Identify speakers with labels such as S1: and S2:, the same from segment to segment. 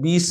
S1: 20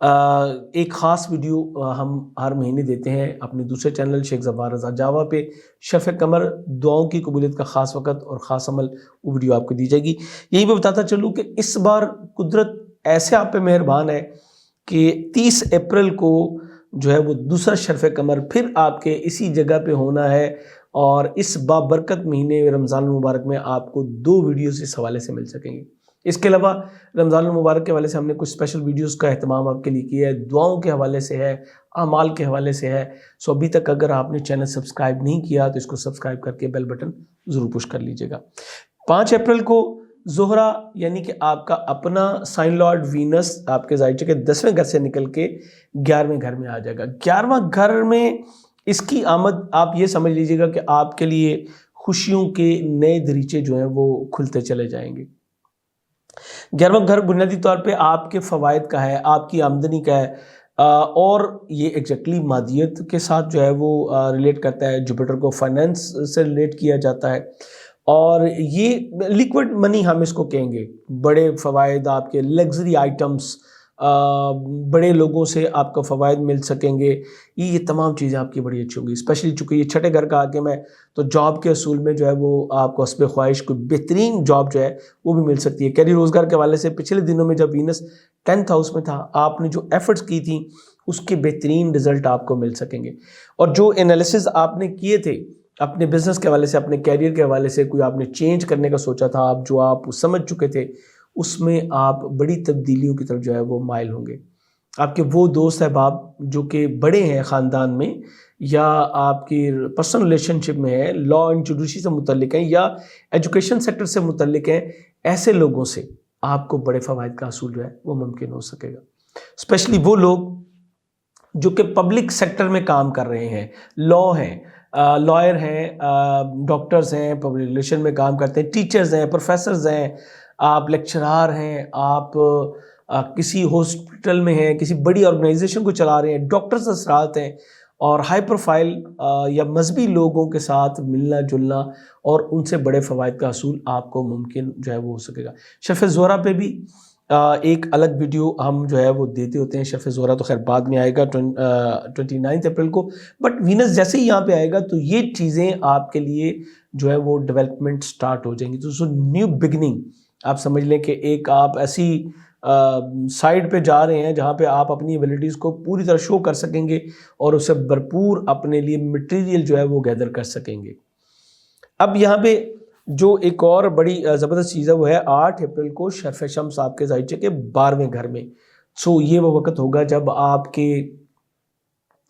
S1: ایک خاص ویڈیو ہم ہر مہینے دیتے ہیں اپنے دوسرے چینل شیخ ظفار رضا جاوا پہ، شفع قمر، دعاؤں کی قبولیت کا خاص وقت اور خاص عمل، وہ ویڈیو آپ کو دی جائے گی۔ یہی میں بتاتا چلوں کہ اس بار قدرت ایسے آپ پہ مہربان ہے کہ 30 اپریل کو جو ہے وہ دوسرا شرف قمر پھر آپ کے اسی جگہ پہ ہونا ہے، اور اس بابرکت مہینے رمضان المبارک میں آپ کو 2 ویڈیوز اس حوالے سے مل سکیں گے۔ اس کے علاوہ رمضان المبارک کے حوالے سے ہم نے کچھ اسپیشل ویڈیوز کا اہتمام آپ کے لیے کیا ہے، دعاؤں کے حوالے سے ہے، اعمال کے حوالے سے ہے۔ سو ابھی تک اگر آپ نے چینل سبسکرائب نہیں کیا تو اس کو سبسکرائب کر کے بیل بٹن ضرور پش کر لیجئے گا۔ 5 اپریل کو زہرہ یعنی کہ آپ کا اپنا سائن لارڈ وینس آپ کے زائچے کے 10ویں گھر سے نکل کے 11ویں گھر میں آ جائے گا۔ 11واں گھر میں اس کی آمد آپ یہ سمجھ لیجئے گا کہ آپ کے لیے خوشیوں کے نئے دریچے جو ہیں وہ کھلتے چلے جائیں گے۔ 11واں گھر بنیادی طور پہ آپ کے فوائد کا ہے، آپ کی آمدنی کا ہے، اور یہ ایگزیکٹلی مادیت کے ساتھ جو ہے وہ ریلیٹ کرتا ہے۔ جوپیٹر کو فائنینس سے ریلیٹ کیا جاتا ہے، اور یہ لیکوڈ منی ہم اس کو کہیں گے۔ بڑے فوائد، آپ کے لگژری آئٹمس، بڑے لوگوں سے آپ کو فوائد مل سکیں گے، یہ تمام چیزیں آپ کی بڑی اچھی ہوں گی۔ اسپیشلی چونکہ یہ چھٹے گھر کا حاکم ہے تو جاب کے اصول میں جو ہے وہ آپ کو حسب خواہش کوئی بہترین جاب جو ہے وہ بھی مل سکتی ہے۔ کیری روزگار کے حوالے سے پچھلے دنوں میں جب وینس 10th ہاؤس میں تھا، آپ نے جو ایفرٹس کی تھیں اس کے بہترین رزلٹ آپ کو مل سکیں گے، اور جو انالیسز آپ نے کیے تھے اپنے بزنس کے حوالے سے، اپنے کیریئر کے حوالے سے، کوئی آپ نے چینج کرنے کا سوچا تھا، آپ جو آپ سمجھ چکے تھے، اس میں آپ بڑی تبدیلیوں کی طرف جو ہے وہ مائل ہوں گے۔ آپ کے وہ دوست احباب جو کہ بڑے ہیں خاندان میں، یا آپ کی پرسنل ریلیشن شپ میں ہے، لا اینڈ جوڈیشری سے متعلق ہیں، یا ایجوکیشن سیکٹر سے متعلق ہیں، ایسے لوگوں سے آپ کو بڑے فوائد کا حصول جو ہے وہ ممکن ہو سکے گا۔ اسپیشلی وہ لوگ جو کہ پبلک سیکٹر میں کام کر رہے ہیں، لا ہیں، لائر ہیں، ڈاکٹرز ہیں، پبلک ریلیشن میں کام کرتے ہیں، ٹیچرز ہیں، پروفیسرز ہیں، آپ لیکچرار ہیں، آپ کسی ہاسپٹل میں ہیں، کسی بڑی آرگنائزیشن کو چلا رہے ہیں، ڈاکٹرز اثرات ہیں، اور ہائی پروفائل یا مذہبی لوگوں کے ساتھ ملنا جلنا اور ان سے بڑے فوائد کا حصول آپ کو ممکن جو ہے وہ ہو سکے گا۔ شفع زہرہ پہ بھی ایک الگ ویڈیو ہم جو ہے وہ دیتے ہوتے ہیں۔ شفع زہرہ تو خیر بعد میں آئے گا 29 اپریل کو، بٹ وینس جیسے ہی یہاں پہ آئے گا تو یہ چیزیں آپ کے لیے جو ہے وہ ڈیولپمنٹ سٹارٹ ہو جائیں گی۔ تو نیو بگننگ آپ سمجھ لیں کہ ایک آپ ایسی سائڈ پہ جا رہے ہیں جہاں پہ آپ اپنی ایبلٹیز کو پوری طرح شو کر سکیں گے اور اسے بھرپور اپنے لیے مٹیریل جو ہے وہ گیدر کر سکیں گے۔ اب یہاں پہ جو ایک اور بڑی زبردست چیز ہے وہ ہے 8 اپریل کو شرف شمس آپ کے زائچے کے 12ویں گھر میں۔ سو یہ وہ وقت ہوگا جب آپ کے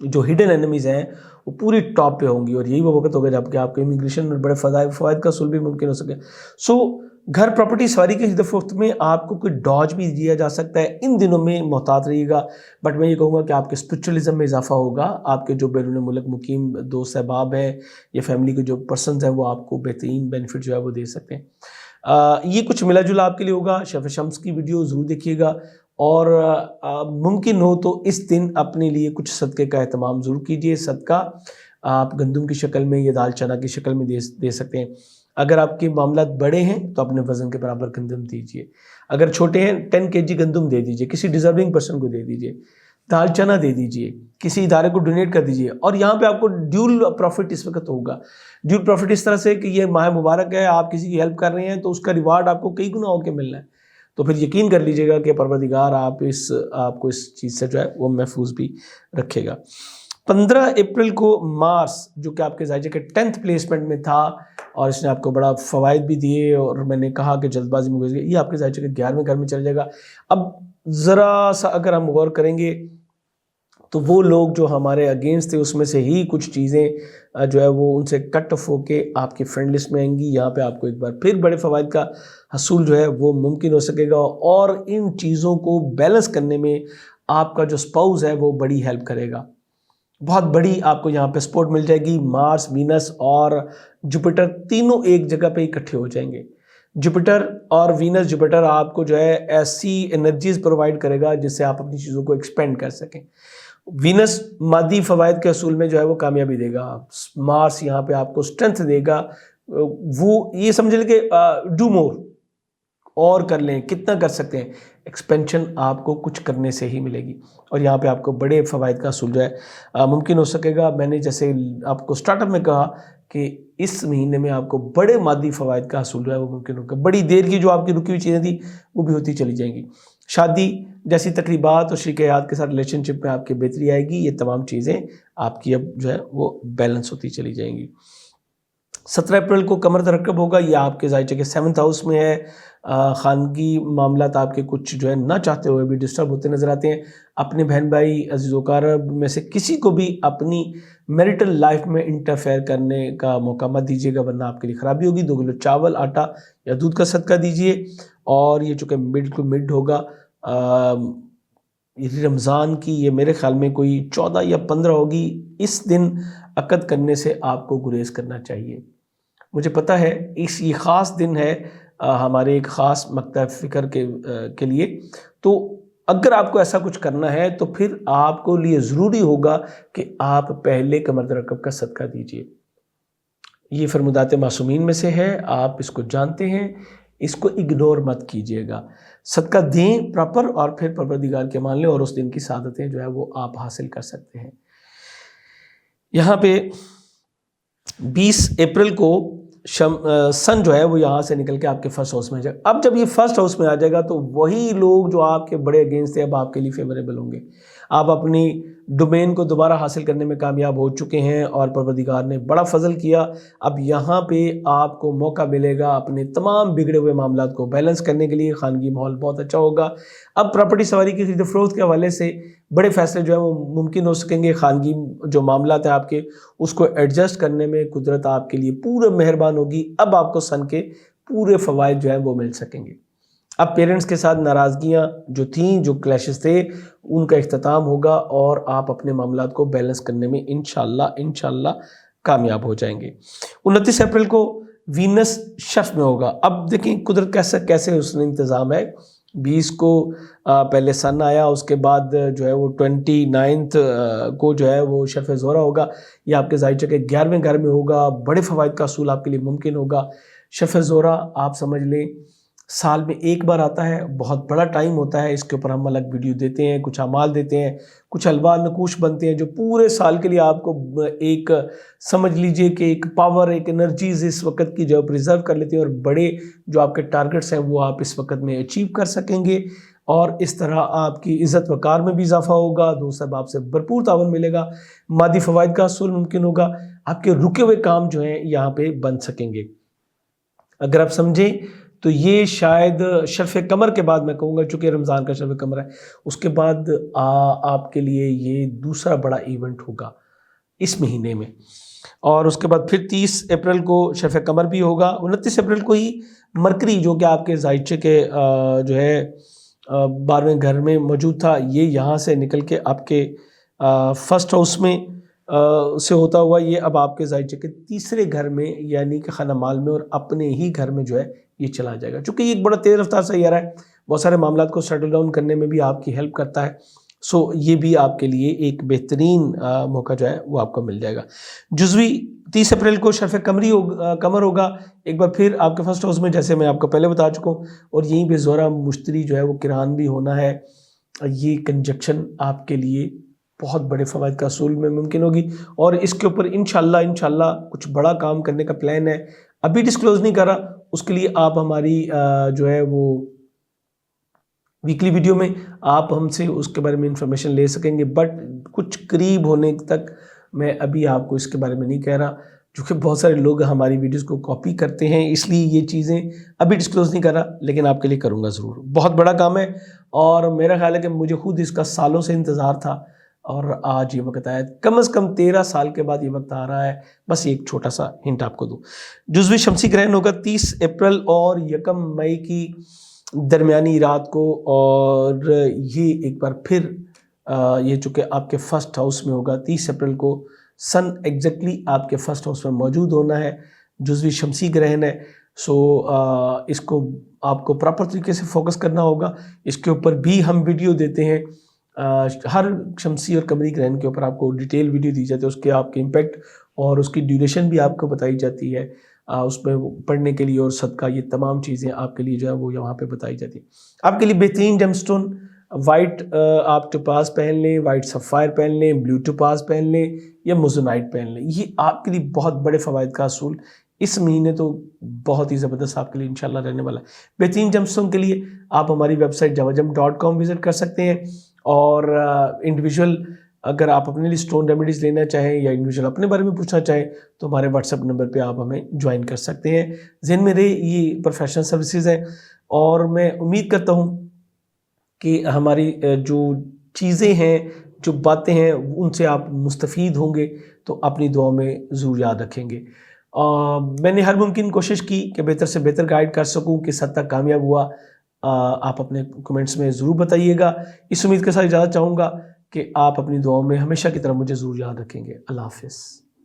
S1: جو ہڈن اینیمیز ہیں وہ پوری ٹاپ پہ ہوں گی، اور یہی وہ وقت ہوگا جب کہ آپ کے امیگریشن میں بڑے فوائد کا حصول بھی ممکن ہو سکے۔ سو گھر پراپرٹی سواری کے فروخت میں آپ کو کوئی ڈاج بھی دیا جا سکتا ہے، ان دنوں میں محتاط رہیے گا، بٹ میں یہ کہوں گا کہ آپ کے اسپرچولیزم میں اضافہ ہوگا۔ آپ کے جو بیرون ملک مقیم دوست احباب ہیں یا فیملی کے جو پرسنز ہیں وہ آپ کو بہترین بینیفٹ جو ہے وہ دے سکتے ہیں۔ یہ کچھ ملا جلا آپ کے لیے ہوگا۔ شفع شمس کی ویڈیو ضرور دیکھیے گا، اور ممکن ہو تو اس دن اپنے لیے کچھ صدقے کا اہتمام ضرور کیجیے۔ صدقہ آپ گندم کی شکل میں یا دال چنا کی شکل میں دے سکتے ہیں۔ اگر آپ کے معاملات بڑے ہیں تو اپنے وزن کے برابر گندم دیجیے، اگر چھوٹے ہیں 10 kg گندم دے دیجیے، کسی ڈیزرونگ پرسن کو دے دیجیے، دال چنا دے دیجیے، کسی ادارے کو ڈونیٹ کر دیجیے۔ اور یہاں پہ آپ کو ڈیول پروفٹ اس وقت ہوگا۔ ڈیول پروفٹ اس طرح سے کہ یہ ماہ مبارک ہے، آپ کسی کی ہیلپ کر رہے ہیں تو اس کا ریوارڈ آپ کو کئی گنا ہو کے ملنا ہے، تو پھر یقین کر لیجیے گا کہ پروردگار آپ کو اس چیز سے جو ہے وہ محفوظ بھی رکھے گا۔ 15 اپریل کو مارس جو کہ آپ کے زائچے کے 10th پلیسمنٹ میں تھا اور اس نے آپ کو بڑا فوائد بھی دیے، اور میں نے کہا کہ جلد بازی میں گزر گئی، یہ آپ کے زائچے کے 11ویں گھر میں چل جائے گا۔ اب ذرا سا اگر ہم غور کریں گے تو وہ لوگ جو ہمارے اگینسٹ تھے اس میں سے ہی کچھ چیزیں جو ہے وہ ان سے کٹ آف ہو کے آپ کی فرینڈ لسٹ میں آئیں گی۔ یہاں پہ آپ کو ایک بار پھر بڑے فوائد کا حصول جو ہے وہ ممکن ہو سکے گا، اور ان چیزوں کو بیلنس کرنے میں آپ کا جو اسپاؤز ہے وہ بڑی ہیلپ کرے گا۔ بہت بڑی آپ کو یہاں پہ سپورٹ مل جائے گی۔ مارس، وینس اور جوپیٹر تینوں ایک جگہ پہ اکٹھے ہو جائیں گے۔ جوپیٹر اور وینس، جوپیٹر آپ کو جو ہے ایسی انرجیز پرووائڈ کرے گا جس سے آپ اپنی چیزوں کو ایکسپینڈ کر سکیں۔ وینس مادی فوائد کے حصول میں جو ہے وہ کامیابی دے گا، مارس یہاں پہ آپ کو اسٹرینتھ دے گا، وہ یہ سمجھ لیں کہ ڈو مور، اور کر لیں، کتنا کر سکتے ہیں، ایکسپینشن آپ کو کچھ کرنے سے ہی ملے گی، اور یہاں پہ آپ کو بڑے فوائد کا حصول جو ہے ممکن ہو سکے گا۔ میں نے جیسے آپ کو سٹارٹ اپ میں کہا کہ اس مہینے میں آپ کو بڑے مادی فوائد کا حصول جو ہے وہ ممکن ہوگا، بڑی دیر کی جو آپ کی رکی ہوئی چیزیں تھیں وہ بھی ہوتی چلی جائیں گی، شادی جیسی تقریبات اور شریک حیات کے ساتھ ریلیشن شپ میں آپ کی بہتری آئے گی، یہ تمام چیزیں آپ کی اب جو ہے وہ بیلنس ہوتی چلی جائیں گی۔ 17 اپریل کو قمر ترقب ہوگا، یہ آپ کے ذائچے کے 7th ہاؤس میں ہے۔ خانگی معاملات آپ کے کچھ جو ہے نہ چاہتے ہوئے بھی ڈسٹرب ہوتے نظر آتے ہیں۔ اپنے بہن بھائی عزیز و اقارب میں سے کسی کو بھی اپنی میریٹل لائف میں انٹرفیئر کرنے کا موقع مت دیجیے گا، ورنہ آپ کے لیے خرابی ہوگی۔ 2 کلو چاول، آٹا یا دودھ کا صدقہ دیجیے، اور یہ چونکہ مڈ ہوگا رمضان کی، یہ میرے خیال میں کوئی 14 یا 15 ہوگی، اس دن عقد کرنے سے آپ کو گریز کرنا چاہیے۔ مجھے پتہ ہے یہ خاص دن ہے ہمارے ایک خاص مقطع فکر کے لیے، تو اگر آپ کو ایسا کچھ کرنا ہے تو پھر آپ کو لیے ضروری ہوگا کہ آپ پہلے قمر ترقب کا صدقہ دیجیے۔ یہ فرمودات معصومین میں سے ہے، آپ اس کو جانتے ہیں، اس کو اگنور مت کیجیے گا۔ صدقہ دیں پراپر، اور پھر پروردگار کے مان لیں، اور اس دن کی سعادتیں جو ہے وہ آپ حاصل کر سکتے ہیں۔ یہاں پہ 20 اپریل کو سن جو ہے وہ یہاں سے نکل کے آپ کے فرسٹ ہاؤس میں جائے گا۔ اب جب یہ فرسٹ ہاؤس میں آ جائے گا تو وہی لوگ جو آپ کے بڑے اگینسٹ تھے اب آپ کے لیے فیوریبل ہوں گے۔ آپ اپنی ڈومین کو دوبارہ حاصل کرنے میں کامیاب ہو چکے ہیں، اور پروردگار نے بڑا فضل کیا۔ اب یہاں پہ آپ کو موقع ملے گا اپنے تمام بگڑے ہوئے معاملات کو بیلنس کرنے کے لیے۔ خانگی ماحول بہت اچھا ہوگا۔ اب پراپرٹی سواری کی خرید و فروخت کے حوالے سے بڑے فیصلے جو ہیں وہ ممکن ہو سکیں گے۔ خانگی جو معاملات ہیں آپ کے، اس کو ایڈجسٹ کرنے میں قدرت آپ کے لیے پورا مہربان ہوگی۔ اب آپ کو سن کے پورے فوائد جو ہیں وہ مل سکیں گے۔ اب پیرنٹس کے ساتھ ناراضگیاں جو تھیں، جو کلیشز تھے، ان کا اختتام ہوگا، اور آپ اپنے معاملات کو بیلنس کرنے میں انشاءاللہ کامیاب ہو جائیں گے۔ 29 اپریل کو وینس شف میں ہوگا۔ اب دیکھیں قدرت کیسے اس نے انتظام ہے۔ 20 کو پہلے سن آیا، اس کے بعد جو ہے وہ 29 کو جو ہے وہ شرف زہرہ ہوگا، یہ آپ کے ذائچے کے 11ویں گھر میں ہوگا۔ بڑے فوائد کا حصول آپ کے لیے ممکن ہوگا۔ شرف زہرہ آپ سمجھ لیں سال میں ایک بار آتا ہے، بہت بڑا ٹائم ہوتا ہے، اس کے اوپر ہم الگ ویڈیو دیتے ہیں، کچھ اعمال دیتے ہیں، کچھ حلوہ نقوش بنتے ہیں جو پورے سال کے لیے آپ کو ایک سمجھ لیجئے کہ ایک پاور، ایک انرجیز اس وقت کی جو پریزرو کر لیتے ہیں، اور بڑے جو آپ کے ٹارگٹس ہیں وہ آپ اس وقت میں اچیو کر سکیں گے، اور اس طرح آپ کی عزت وقار میں بھی اضافہ ہوگا، دوست احباب سے بھرپور تعاون ملے گا، مادی فوائد کا حصول ممکن ہوگا، آپ کے رکے ہوئے کام جو ہیں یہاں پہ بن سکیں گے۔ اگر آپ سمجھیں تو یہ شاید شرف قمر کے بعد میں کہوں گا، چونکہ رمضان کا شرف قمر ہے، اس کے بعد آپ کے لیے یہ دوسرا بڑا ایونٹ ہوگا اس مہینے میں۔ اور اس کے بعد پھر 30 اپریل کو شرف قمر بھی ہوگا۔ 29 اپریل کو ہی مرکری جو کہ آپ کے ذائچے کے جو ہے 12ویں گھر میں موجود تھا، یہ یہاں سے نکل کے آپ کے فرسٹ ہاؤس میں سے ہوتا ہوا یہ اب آپ کے ذائچے کے 3رے گھر میں یعنی کہ خانہ مال میں اور اپنے ہی گھر میں جو ہے یہ چلا جائے گا۔ چونکہ یہ ایک بڑا تیز رفتار سیارہ ہے، بہت سارے معاملات کو سیٹل ڈاؤن کرنے میں بھی آپ کی ہیلپ کرتا ہے، سو یہ بھی آپ کے لیے ایک بہترین موقع جو ہے وہ آپ کو مل جائے گا۔ جزوی 30 اپریل کو شرف قمر ہوگا، ایک بار پھر آپ کے فرسٹ ہاؤس میں، جیسے میں آپ کو پہلے بتا چکا ہوں، اور یہیں پہ زہرہ مشتری جو ہے وہ کران بھی ہونا ہے۔ یہ کنجکشن آپ کے لیے بہت بڑے فوائد کا حصول میں ممکن ہوگی، اور اس کے اوپر انشاءاللہ کچھ بڑا کام کرنے کا پلان ہے، ابھی ڈسکلوز نہیں کر رہا، اس کے لیے آپ ہماری جو ہے وہ ویکلی ویڈیو میں آپ ہم سے اس کے بارے میں انفارمیشن لے سکیں گے، بٹ کچھ قریب ہونے تک میں ابھی آپ کو اس کے بارے میں نہیں کہہ رہا، چونکہ بہت سارے لوگ ہماری ویڈیوز کو کاپی کرتے ہیں، اس لیے یہ چیزیں ابھی ڈسکلوز نہیں کر رہا، لیکن آپ کے لیے کروں گا ضرور۔ بہت بڑا کام ہے، اور میرا خیال ہے کہ مجھے خود اس کا سالوں سے انتظار تھا، اور آج یہ وقت آیا، کم از کم 13 سال کے بعد یہ وقت آ رہا ہے۔ بس ایک چھوٹا سا ہنٹ آپ کو دوں، جزوی شمسی گرہن ہوگا 30 اپریل اور 1 مئی کی درمیانی رات کو، اور یہ ایک بار پھر یہ چونکہ آپ کے فرسٹ ہاؤس میں ہوگا 30 اپریل کو، سن ایگزیکٹلی آپ کے فرسٹ ہاؤس میں موجود ہونا ہے، جزوی شمسی گرہن ہے، سو اس کو آپ کو پراپر طریقے سے فوکس کرنا ہوگا۔ اس کے اوپر بھی ہم ویڈیو دیتے ہیں، ہر شمسی اور قمری گرہن کے اوپر آپ کو ڈیٹیل ویڈیو دی جاتی ہے، اس کے آپ کے امپیکٹ اور اس کی ڈیوریشن بھی آپ کو بتائی جاتی ہے، اس پہ پڑھنے کے لیے اور صدقہ، یہ تمام چیزیں آپ کے لیے جو ہے وہ یہاں پہ بتائی جاتی ہیں. آپ کے لیے بہترین جیم سٹون وائٹ آپ ٹوپاز پہن لیں، وائٹ سفائر پہن لیں، بلیو ٹوپاز پہن لیں یا موزونائٹ پہن لیں. یہ آپ کے لیے بہت بڑے فوائد کا اصول اس مہینے تو بہت ہی زبردست آپ کے لیے انشاءاللہ رہنے والا ہے. بہترین جیم سٹون کے لیے آپ ہماری ویب سائٹ jawajam.com وزٹ کر سکتے ہیں، اور انڈیویجول اگر آپ اپنے لیے اسٹون ریمیڈیز لینا چاہیں یا انڈیویجول اپنے بارے میں پوچھنا چاہیں تو ہمارے واٹس ایپ نمبر پہ آپ ہمیں جوائن کر سکتے ہیں. ذہن میں رہے یہ پروفیشنل سروسز ہیں، اور میں امید کرتا ہوں کہ ہماری جو چیزیں ہیں، جو باتیں ہیں، ان سے آپ مستفید ہوں گے، تو اپنی دعاؤں میں ضرور یاد رکھیں گے. میں نے ہر ممکن کوشش کی کہ بہتر سے بہتر گائیڈ کر سکوں، کس حد تک کامیاب ہوا آپ اپنے کمنٹس میں ضرور بتائیے گا. اس امید کے ساتھ اجازت چاہوں گا کہ آپ اپنی دعاؤں میں ہمیشہ کی طرح مجھے ضرور یاد رکھیں گے. اللہ حافظ.